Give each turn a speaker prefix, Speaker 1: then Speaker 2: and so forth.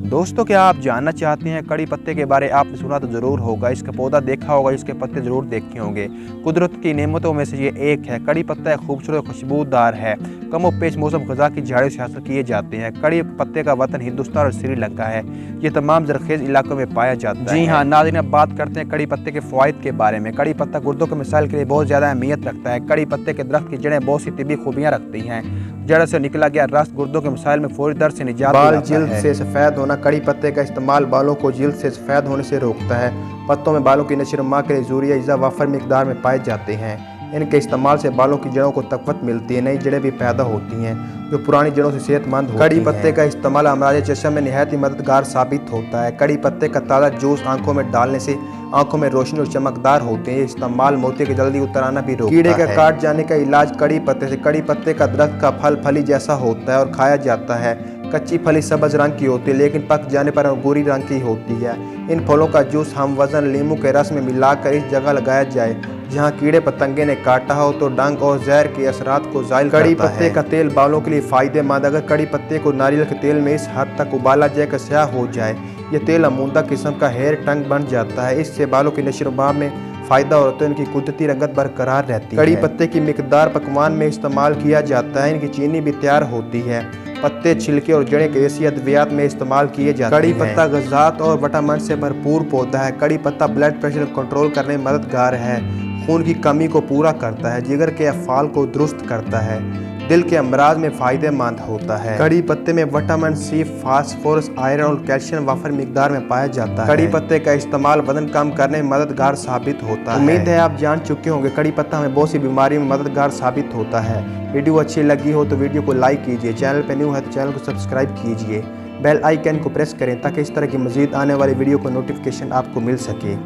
Speaker 1: दोस्तों, क्या आप जानना चाहते हैं कड़ी पत्ते के बारे? आपने सुना तो ज़रूर होगा, इसका पौधा देखा होगा, इसके पत्ते ज़रूर देखे होंगे। कुदरत की नेमतों में से ये एक है। कड़ी पत्ता एक खूबसूरत खुशबूदार है। कमो पेश मौसम ग़िज़ा की झाड़ियों से हासिल किए जाते हैं। कड़ी पत्ते का वतन हिंदुस्तान और श्रीलंका है। ये तमाम ज़रख़ेज़ इलाकों में पाया जाता है। जी हाँ नाज़रीन, अब बात करते हैं कड़ी पत्ते के फ़वाइद के बारे में। कड़ी पत्ता गुर्दों के मिसाइल के लिए बहुत ज़्यादा अहमियत रखता है। कड़ी पत्ते के दरख्त की जड़ें बहुत सी तिब्बी खूबियाँ रखती हैं। जड़ से निकला गया रस गुर्दों के मिसाइल में फौरी दर्द से निजात
Speaker 2: बाल
Speaker 1: दिलाता
Speaker 2: जिल्द
Speaker 1: है।
Speaker 2: से सफ़ेद होना। कड़ी पत्ते का इस्तेमाल बालों को जिल्द से सफ़ेद होने से रोकता है। पत्तों में बालों की नशोनुमा के लिए यूरिया अज़ा वाफर मिकदार में पाए जाते हैं। इनके इस्तेमाल से बालों की जड़ों को तक़व्वत मिलती है। नई जड़ें भी पैदा होती हैं जो पुरानी जड़ों से सेहतमंद होती हैं। कड़ी पत्ते का इस्तेमाल अमराज चश्म में निहायत ही मददगार साबित होता है। कड़ी पत्ते का ताज़ा जूस आंखों में डालने से आंखों में रोशनी और चमकदार होते हैं। ये इस्तेमाल मोतिया के जल्दी उतर आना भी रोकता है। कीड़े के काट जाने का इलाज कड़ी पत्ते से। कड़ी पत्ते का दरख्त का फल फली जैसा होता है और खाया जाता है। कच्ची फली सब्ज रंग की होती है लेकिन पक जाने पर अंगूरी रंग की होती है। इन फलों का जूस हम वजन लीमू के रस में मिलाकर इस जगह लगाया जाए जहां कीड़े पतंगे ने काटा हो तो डंक और जहर के असरात को ज़ाइल करता है। कड़ी पत्ते का तेल बालों के लिए फ़ायदेमंद। अगर कड़ी पत्ते को नारियल के तेल में इस हद तक उबाला जाए कि स्याह हो जाए, यह तेल अमूदा किस्म का हेयर टंग बन जाता है। इससे बालों की नशोनुमा में फ़ायदा हो तो इनकी कुदरती रंगत बरकरार रहती है। कड़ी पत्ते की मिकदार पकवान में इस्तेमाल किया जाता है। इनकी चीनी भी तैयार होती है। पत्ते, छिलके और जड़ें देसी अद्वियात में इस्तेमाल किए जाते हैं। कड़ी पत्ता ग़िज़ात और विटामिन से भरपूर पौधा है। कड़ी पत्ता ब्लड प्रेशर कंट्रोल करने में मददगार है। खून की कमी को पूरा करता है। जिगर के अफ़ाल को दुरुस्त करता है। दिल के अमराज में फ़ायदेमंद होता है। कड़ी पत्ते में विटामिन सी, फास्फोरस, आयरन और कैल्शियम वाफर मिकदार में पाया जाता है। कड़ी पत्ते का इस्तेमाल वजन कम करने में मददगार साबित होता है। उम्मीद है आप जान चुके होंगे कड़ी पत्ता हमें बहुत सी बीमारी में मददगार साबित होता है। वीडियो अच्छी लगी हो तो वीडियो को लाइक कीजिए। चैनल पर न्यू है तो चैनल को सब्सक्राइब कीजिए। बेल आइकन को प्रेस करें ताकि इस तरह की मज़ीद आने वाली वीडियो को नोटिफिकेशन आपको मिल सके।